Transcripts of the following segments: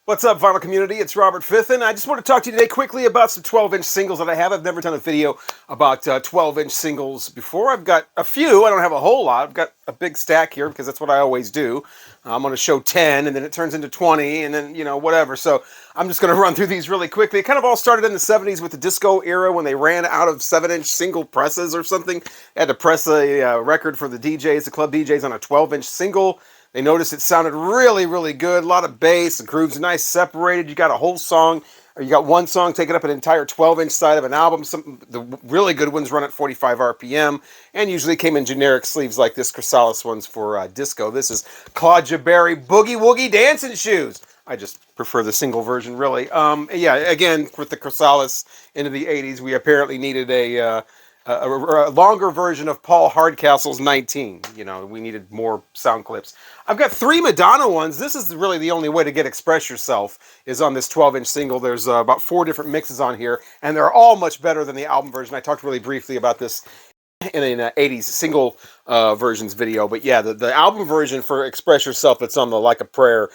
What's up, vinyl community? It's Robert Fithin. I just want to talk to you today quickly about some 12-inch singles that I have. I've never done a video about 12-inch singles before. I've got a few. I don't have a whole lot. I've got a big stack here because that's what I always do. I'm going to show 10, and then it turns into 20, and then, whatever. So I'm just going to run through these really quickly. It kind of all started in the 70s with the disco era when they ran out of 7-inch single presses or something. They had to press a record for the DJs, the club DJs, on a 12-inch single. They noticed it sounded really, really good. A lot of bass, the grooves nice separated. You got a whole song, or you got one song taking up an entire 12-inch side of an album. The really good ones run at 45 RPM, and usually came in generic sleeves like this Chrysalis ones for disco. This is Claudia Berry Boogie Woogie Dancing Shoes. I just prefer the single version, really. Yeah, again, with the Chrysalis into the 80s, we apparently needed a longer version of Paul Hardcastle's 19. We needed more sound clips. I've got 3 Madonna ones. This is really the only way to get Express Yourself is on this 12-inch single. There's about 4 different mixes on here, and they're all much better than the album version. I talked really briefly about this in an 80s single versions video, but yeah, the album version for Express Yourself that's on the Like a Prayer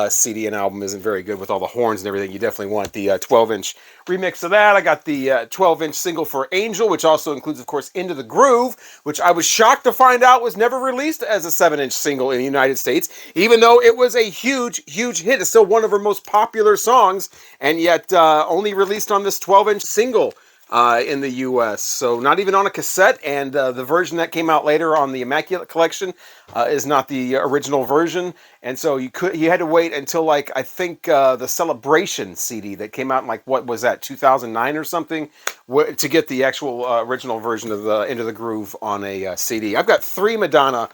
CD and album isn't very good with all the horns and everything. You definitely want the 12-inch remix of that. I got the 12-inch single for Angel, which also includes, of course, Into the Groove, which I was shocked to find out was never released as a 7-inch single in the United States, even though it was a huge, huge hit. It's still one of her most popular songs, and yet only released on this 12-inch single in the U.S. So not even on a cassette, and the version that came out later on the Immaculate Collection is not the original version, and so you had to wait until, like, I think the Celebration CD that came out in, like, what was that, 2009 or something, to get the actual original version of the Into the Groove on a CD. I've got 3 Madonna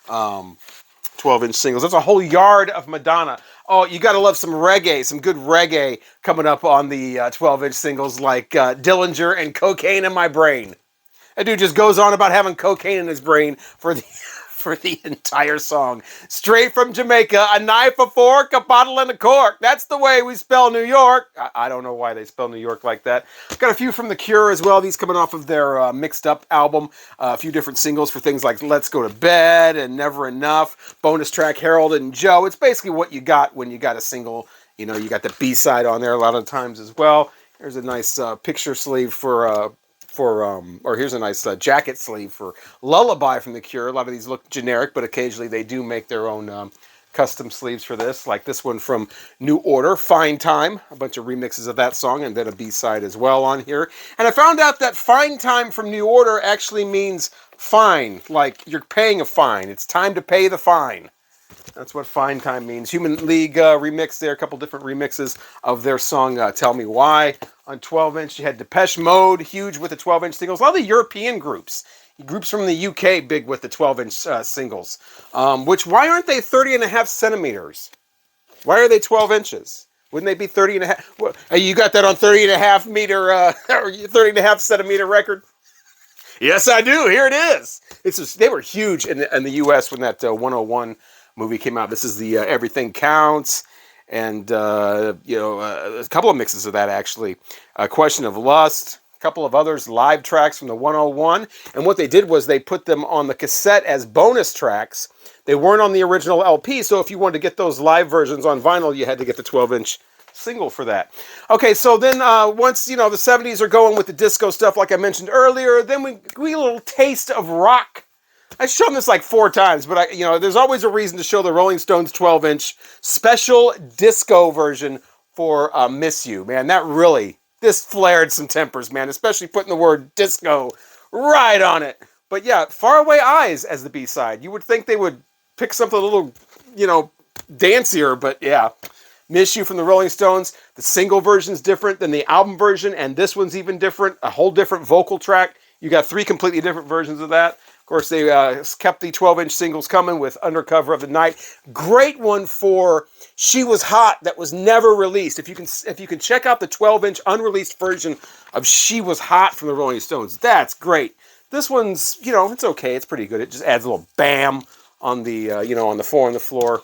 12-inch singles. That's a whole yard of Madonna. Oh, you got to love some reggae, some good reggae coming up on the 12-inch singles like Dillinger and Cocaine in My Brain. That dude just goes on about having cocaine in his brain for the entire song. Straight from Jamaica, a knife, a fork, a bottle, and a cork. That's the way we spell New York. I don't know why they spell New York like that. Got a few from The Cure as well. These coming off of their Mixed Up album. A few different singles for things like Let's Go to Bed and Never Enough. Bonus track Harold and Joe. It's basically what you got when you got a single. You got the B-side on there a lot of times as well. Here's a nice picture sleeve or here's a nice jacket sleeve for Lullaby from The Cure. A lot of these look generic, but occasionally they do make their own custom sleeves for this, like this one from New Order, Fine Time. A bunch of remixes of that song, and then a B-side as well on here. And I found out that Fine Time from New Order actually means fine, like you're paying a fine. It's time to pay the fine. That's what Fine Time means. Human League remix there, a couple different remixes of their song Tell Me Why. On 12-inch, you had Depeche Mode, huge with the 12-inch singles. A lot of the European groups from the UK, big with the 12-inch singles. Why aren't they 30 and a half centimeters? Why are they 12 inches? Wouldn't they be 30 and a half? Well, you got that on 30 and a half meter, or 30 and a half centimeter record? Yes, I do. Here it is. They were huge in the US when that 101 movie came out. This is the Everything Counts, and a couple of mixes of that, actually. A Question of Lust, a couple of others, live tracks from the 101, and what they did was they put them on the cassette as bonus tracks. They weren't on the original LP, so if you wanted to get those live versions on vinyl, you had to get the 12-inch single for that. Okay, so then once, the 70s are going with the disco stuff like I mentioned earlier, then we get a little taste of rock. I've shown this like 4 times, but there's always a reason to show the Rolling Stones 12-inch special disco version for Miss You. Man, this flared some tempers, man, especially putting the word disco right on it. But yeah, Faraway Eyes as the B-side. You would think they would pick something a little, dancier, but yeah. Miss You from the Rolling Stones. The single version's different than the album version, and this one's even different, a whole different vocal track. You got 3 completely different versions of that. Of course, they kept the 12-inch singles coming with Undercover of the Night. Great one for She Was Hot that was never released. If you can check out the 12-inch unreleased version of She Was Hot from the Rolling Stones, that's great. This one's, it's okay. It's pretty good. It just adds a little bam on the, on the 4 on the floor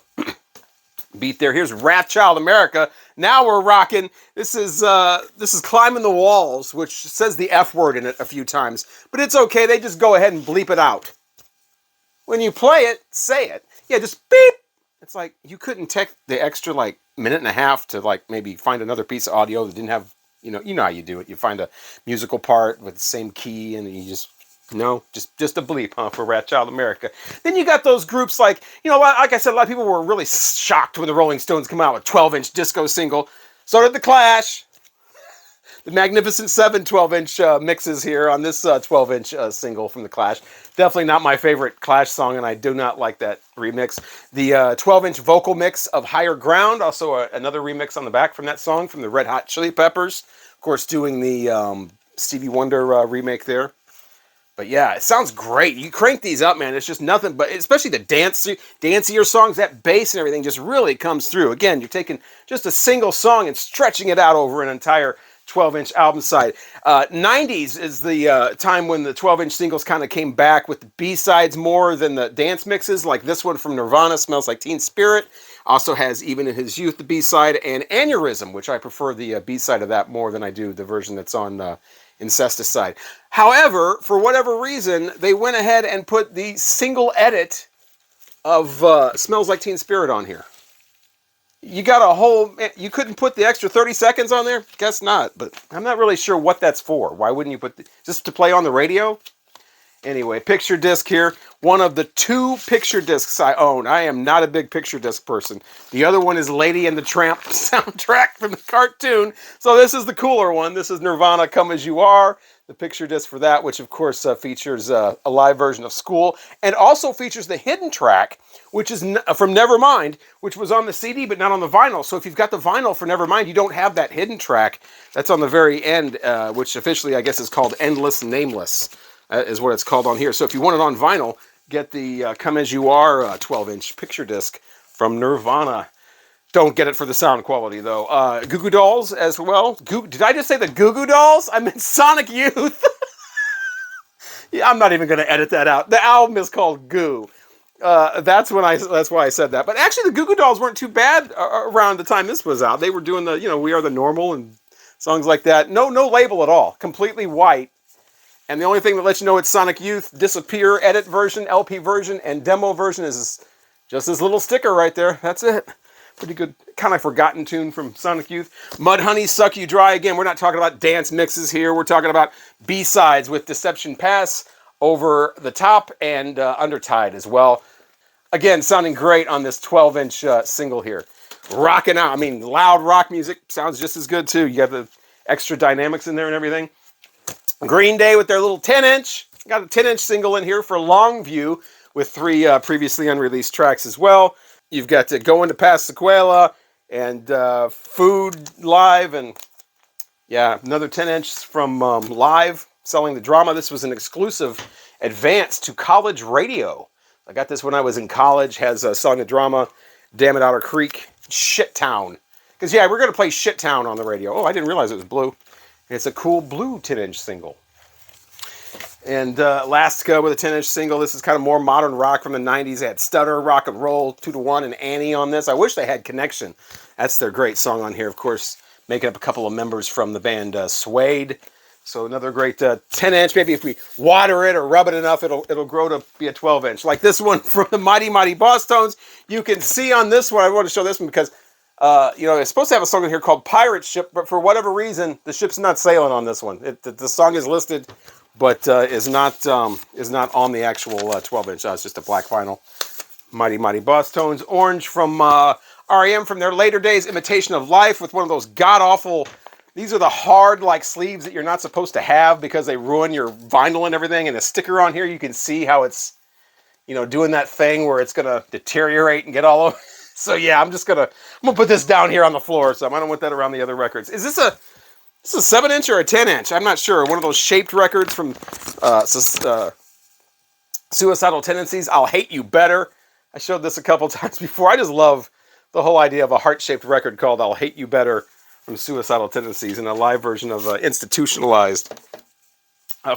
beat there. Here's Wrathchild America. Now we're rocking. This is Climbing the Walls, which says the F word in it a few times, but it's okay. They just go ahead and bleep it out. When you play it, say it. Yeah, just beep. It's like you couldn't take the extra like minute and a half to like maybe find another piece of audio that didn't have, you know how you do it. You find a musical part with the same key and you just, just a bleep, huh, for Rat Child America. Then you got those groups like, like I said, a lot of people were really shocked when the Rolling Stones come out with 12-inch disco single. So did the Clash. The Magnificent Seven 12-inch mixes here on this 12-inch single from the Clash. Definitely not my favorite Clash song, and I do not like that remix. The 12-inch vocal mix of Higher Ground, also another remix on the back from that song from the Red Hot Chili Peppers. Of course, doing the Stevie Wonder remake there. But yeah, it sounds great. You crank these up, man. It's just nothing but, especially the dancier songs, that bass and everything just really comes through. Again, you're taking just a single song and stretching it out over an entire 12-inch album side. 90s is the time when the 12-inch singles kind of came back with the B-sides more than the dance mixes, like this one from Nirvana, Smells Like Teen Spirit. Also has Even in His Youth, the B-side, and Aneurysm, which I prefer the B-side of that more than I do the version that's on Incesticide. However, for whatever reason, they went ahead and put the single edit of Smells Like Teen Spirit on here. You got a whole, you couldn't put the extra 30 seconds on there? Guess not, but I'm not really sure what that's for. Why wouldn't you put, just to play on the radio? Anyway, picture disc here. One of the 2 picture discs I own. I am not a big picture disc person. The other one is Lady and the Tramp soundtrack from the cartoon. So this is the cooler one. This is Nirvana, Come As You Are. The picture disc for that, which of course features a live version of School, and also features the hidden track, which is from Nevermind, which was on the CD but not on the vinyl. So if you've got the vinyl for Nevermind, you don't have that hidden track. That's on the very end, which officially I guess is called Endless Nameless, is what it's called on here. So if you want it on vinyl, get the Come As You Are 12-inch picture disc from Nirvana. Don't get it for the sound quality, though. Goo Goo Dolls as well. Did I just say the Goo Goo Dolls? I meant Sonic Youth. Yeah, I'm not even going to edit that out. The album is called Goo. That's why I said that. But actually, the Goo Goo Dolls weren't too bad around the time this was out. They were doing the, We Are the Normal and songs like that. No label at all. Completely white. And the only thing that lets you know it's Sonic Youth, Disappear, edit version, LP version, and demo version is just this little sticker right there. That's it. Pretty good, kind of forgotten tune from Sonic Youth. Mudhoney, Suck You Dry. Again, we're not talking about dance mixes here. We're talking about B-sides with Deception Pass, Over the Top, and Undertide as well. Again, sounding great on this 12-inch single here. Rocking out. I mean, loud rock music sounds just as good, too. You got the extra dynamics in there and everything. Green Day with their little 10-inch. Got a 10-inch single in here for Longview with 3 previously unreleased tracks as well. You've got to Go Into Passequela and Food Live, and yeah, another 10-inch from Live, Selling the Drama. This was an exclusive advance to college radio. I got this when I was in college. Has Selling the Drama, Damn It Otter Creek, Shit Town. Because yeah, we're going to play Shit Town on the radio. Oh, I didn't realize it was blue. It's a cool blue 10-inch single. And Elastica with a 10-inch single. This is kind of more modern rock from the 90s. They had Stutter, Rock and Roll, 2 to 1, and Annie on this. I wish they had Connection. That's their great song on here. Of course, making up a couple of members from the band Suede. So another great 10-inch. Maybe if we water it or rub it enough, it'll grow to be a 12-inch. Like this one from the Mighty Mighty Bosstones. You can see on this one, I want to show this one because, it's supposed to have a song in here called Pirate Ship, but for whatever reason, the ship's not sailing on this one. The song is listed, but is not on the actual 12-inch. It's just a black vinyl. Mighty Mighty Bosstones. Orange from REM from their later days, Imitation of Life, with one of those god-awful, these are the hard like sleeves that you're not supposed to have because they ruin your vinyl and everything. And the sticker on here, you can see how it's, doing that thing where it's going to deteriorate and get all over. So yeah, I'm gonna put this down here on the floor. So I don't want that around the other records. Is this a 7-inch or a 10-inch? I'm not sure. One of those shaped records from Suicidal Tendencies. I'll Hate You Better. I showed this a couple times before. I just love the whole idea of a heart-shaped record called I'll Hate You Better from Suicidal Tendencies in a live version of Institutionalized.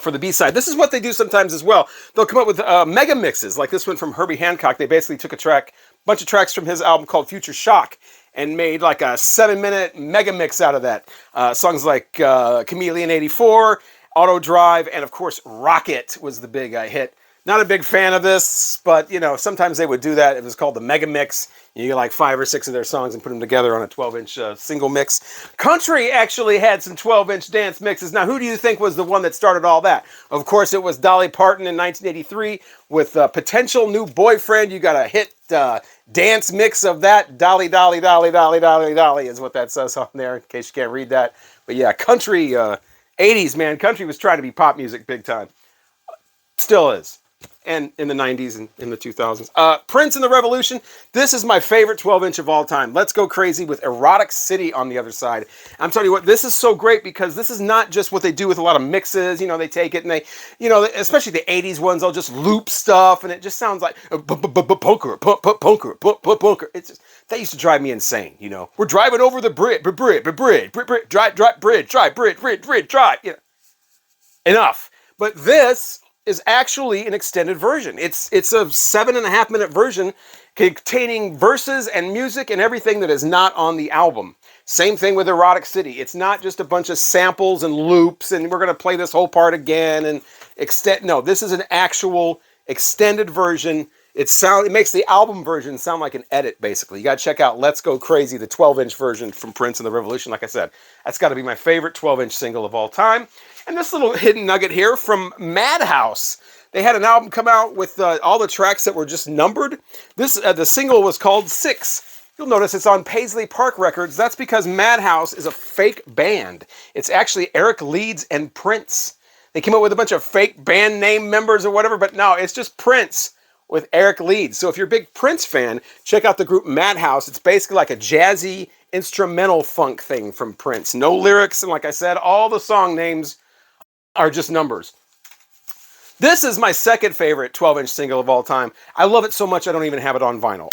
For the B-side. This is what they do sometimes as well. They'll come up with mega mixes, like this one from Herbie Hancock. They basically took a bunch of tracks from his album called Future Shock and made like a 7-minute mega mix out of that. Songs like Chameleon 84, Auto Drive, and of course Rocket was the big hit. Not a big fan of this, but you know, sometimes they would do that. It was called the Mega Mix. You get like 5 or 6 of their songs and put them together on a 12-inch single mix. Country actually had some 12-inch dance mixes. Now, who do you think was the one that started all that? Of course, it was Dolly Parton in 1983 with Potential New Boyfriend. You got a hit dance mix of that. Dolly, Dolly, Dolly, Dolly, Dolly, Dolly is what that says on there, in case you can't read that. But yeah, country, 80s, man. Country was trying to be pop music big time. Still is. And in the 90s and in the 2000s. Prince and the Revolution. This is my favorite 12-inch of all time. Let's Go Crazy with Erotic City on the other side. I'm telling you what, this is so great because this is not just what they do with a lot of mixes. You know, they take it and they, you know, especially the 80s ones, they'll just loop stuff and it just sounds like poker, poker. It's just, that used to drive me insane, you know. We're driving over the bridge, drive. You know. Enough. But this is actually an extended version. It's a 7.5-minute version containing verses and music and everything that is not on the album. Same thing with Erotic City. It's not just a bunch of samples and loops and we're going to play this whole part again and extend. No, this is an actual extended version. It makes the album version sound like an edit, basically. You got to check out Let's Go Crazy, the 12-inch version from Prince and the Revolution. Like I said, that's got to be my favorite 12-inch single of all time. And this little hidden nugget here from Madhouse. They had an album come out with all the tracks that were just numbered. The single was called 6. You'll notice it's on Paisley Park Records. That's because Madhouse is a fake band. It's actually Eric Leeds and Prince. They came up with a bunch of fake band name members or whatever, but no, it's just Prince with Eric Leeds. So if you're a big Prince fan, check out the group Madhouse. It's basically like a jazzy instrumental funk thing from Prince. No lyrics, and like I said, all the song names are just numbers. This is my second favorite 12-inch single of all time. I love it so much I don't even have it on vinyl.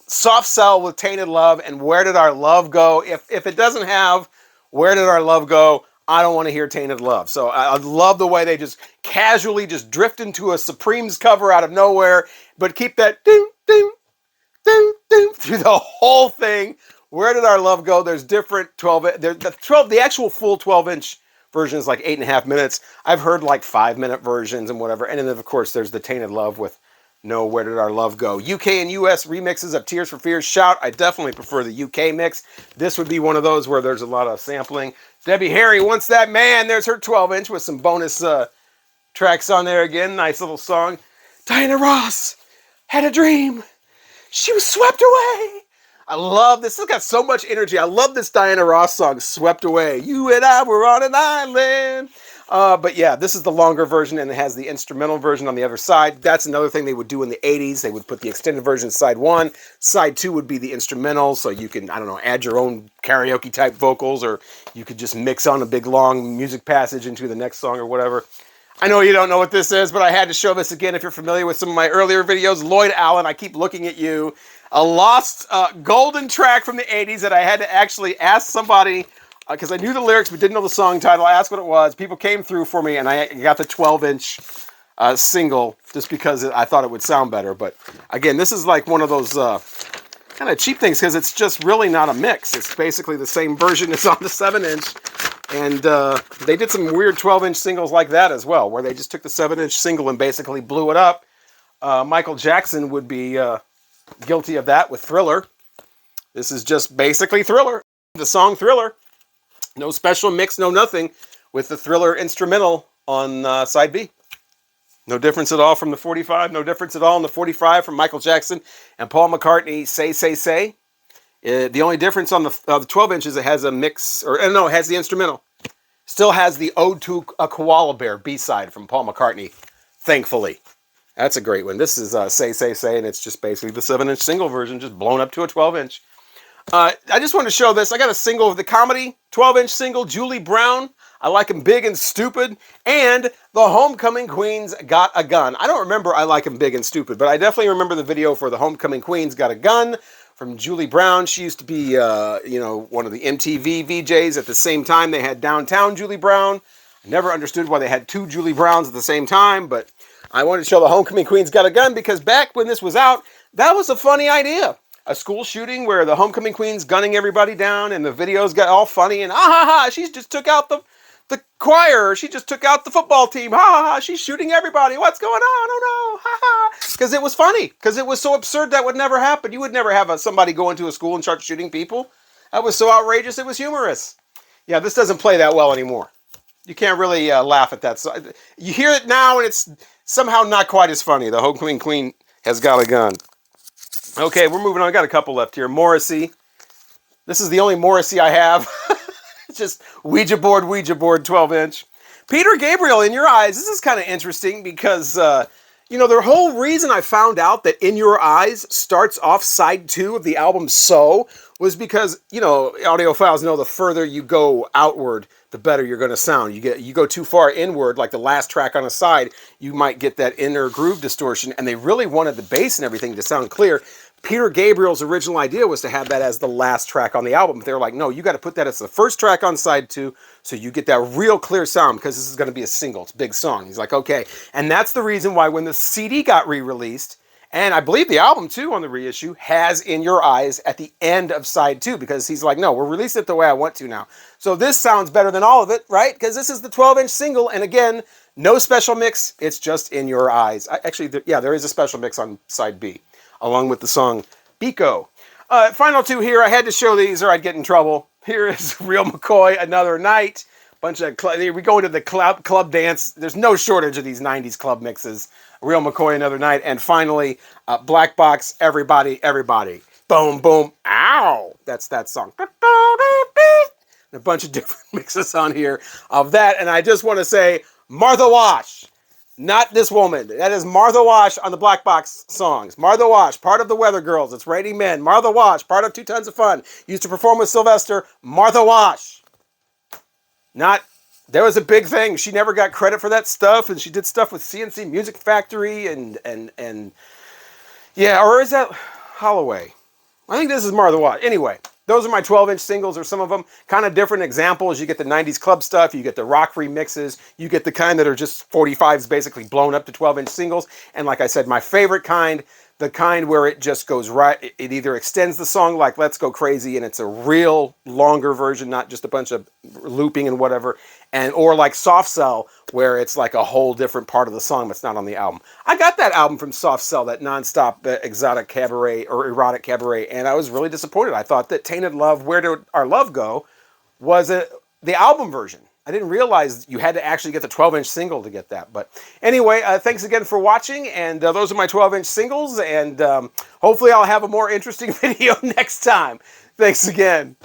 Soft Cell with Tainted Love and Where Did Our Love Go? If it doesn't have Where Did Our Love Go, I don't want to hear Tainted Love. So I love the way they just casually just drift into a Supremes cover out of nowhere, but keep that ding, ding, ding, ding through the whole thing. Where Did Our Love Go? There's different 12. The actual full 12-inch version is like 8.5 minutes. I've heard like 5-minute versions and whatever. And then of course there's the Tainted Love with No Where Did Our Love Go? UK and US remixes of Tears for Fears Shout. I definitely prefer the UK mix. This would be one of those where there's a lot of sampling. Debbie Harry, Once That Man. There's her 12-inch with some bonus tracks on there again. Nice little song. Diana Ross had a dream. She was swept away. I love this. It's got so much energy. I love this Diana Ross song, Swept Away. You and I were on an island. But yeah, this is the longer version and it has the instrumental version on the other side. That's another thing they would do in the 80s. They would put the extended version side 1. Side 2 would be the instrumental. So you can, I don't know, add your own karaoke type vocals or you could just mix on a big long music passage into the next song or whatever. I know you don't know what this is, but I had to show this again if you're familiar with some of my earlier videos. Lloyd Allen, I keep looking at you. A lost golden track from the 80s that I had to actually ask somebody, because I knew the lyrics but didn't know the song title. I asked what it was. People came through for me, and I got the 12-inch single just because I thought it would sound better. But again, this is like one of those kind of cheap things because it's just really not a mix. It's basically the same version as on the 7-inch. And they did some weird 12-inch singles like that as well, where they just took the 7-inch single and basically blew it up. Michael Jackson would be guilty of that with Thriller. This is just basically Thriller. The song Thriller. No special mix, no nothing, with the Thriller instrumental on side B. No difference at all from the 45. No difference at all in the 45 from Michael Jackson and Paul McCartney, Say. The only difference on the 12 inches, it has a mix, or no, it has the instrumental. Still has the Ode to a Koala Bear B-side from Paul McCartney, thankfully. That's a great one. This is Say, and it's just basically the 7-inch single version, just blown up to a 12-inch. I just wanted to show this. I got a single of the comedy, 12-inch single, Julie Brown. I Like 'Em Big and Stupid. And the Homecoming Queens Got a Gun. I don't remember I Like 'Em Big and Stupid, but I definitely remember the video for the Homecoming Queens Got a Gun from Julie Brown. She used to be, one of the MTV VJs. At the same time, they had Downtown Julie Brown. I never understood why they had 2 Julie Browns at the same time, but I wanted to show the Homecoming Queens Got a Gun because back when this was out, that was a funny idea. A school shooting where the Homecoming Queen's gunning everybody down and the videos got all funny and she just took out the the choir, she just took out the football team. Ha ha ha, she's shooting everybody. What's going on? Oh no, ha ha. Because it was funny. Because it was so absurd that would never happen. You would never have somebody go into a school and start shooting people. That was so outrageous, it was humorous. Yeah, this doesn't play that well anymore. You can't really laugh at that. So, you hear it now, and it's somehow not quite as funny. The Homecoming Queen has got a gun. Okay, we're moving on. I got a couple left here. Morrissey. This is the only Morrissey I have. It's just Ouija board, 12-inch. Peter Gabriel, In Your Eyes. This is kind of interesting because, you know, the whole reason I found out that In Your Eyes starts off side 2 of the album So was because, you know, audiophiles know the further you go outward, the better you're going to sound. You go too far inward, like the last track on a side, you might get that inner groove distortion, and they really wanted the bass and everything to sound clear. Peter Gabriel's original idea was to have that as the last track on the album. But they were like, no, you got to put that as the first track on side 2 so you get that real clear sound because this is going to be a single. It's a big song. He's like, okay. And that's the reason why when the CD got re-released, and I believe the album too on the reissue, has In Your Eyes at the end of side 2 because he's like, no, we're releasing it the way I want to now. So this sounds better than all of it, right? Because this is the 12-inch single. And again, no special mix. It's just In Your Eyes. There is a special mix on side B, along with the song Biko. Final two here. I had to show these or I'd get in trouble. Here is Real McCoy, Another Night. Bunch of we go into the club dance. There's no shortage of these 90s club mixes. Real McCoy, Another Night. And finally, Black Box, Everybody, Everybody. Boom, boom, ow. That's that song. A bunch of different mixes on here of that. And I just want to say, Martha Wash. Not this woman. That is Martha Wash on the Black Box songs. Martha Wash, part of the Weather Girls. It's Raining Men. Martha Wash, part of 2 Tons of Fun. Used to perform with Sylvester. Martha Wash. There was a big thing. She never got credit for that stuff, and she did stuff with CNC Music Factory and yeah, or is that Holloway? I think this is Martha Wash. Anyway, those are my 12-inch singles, or some of them. Kind of different examples. You get the 90s club stuff. You get the rock remixes. You get the kind that are just 45s basically blown up to 12-inch singles. And like I said, my favorite kind, the kind where it just goes right. It either extends the song like Let's Go Crazy, and it's a real longer version, not just a bunch of looping and whatever. Or like Soft Cell, where it's like a whole different part of the song that's not on the album. I got that album from Soft Cell, that nonstop exotic cabaret or erotic cabaret, and I was really disappointed. I thought that Tainted Love, Where Did Our Love Go, was the album version. I didn't realize you had to actually get the 12-inch single to get that. But anyway, thanks again for watching, and those are my 12-inch singles, and hopefully I'll have a more interesting video next time. Thanks again.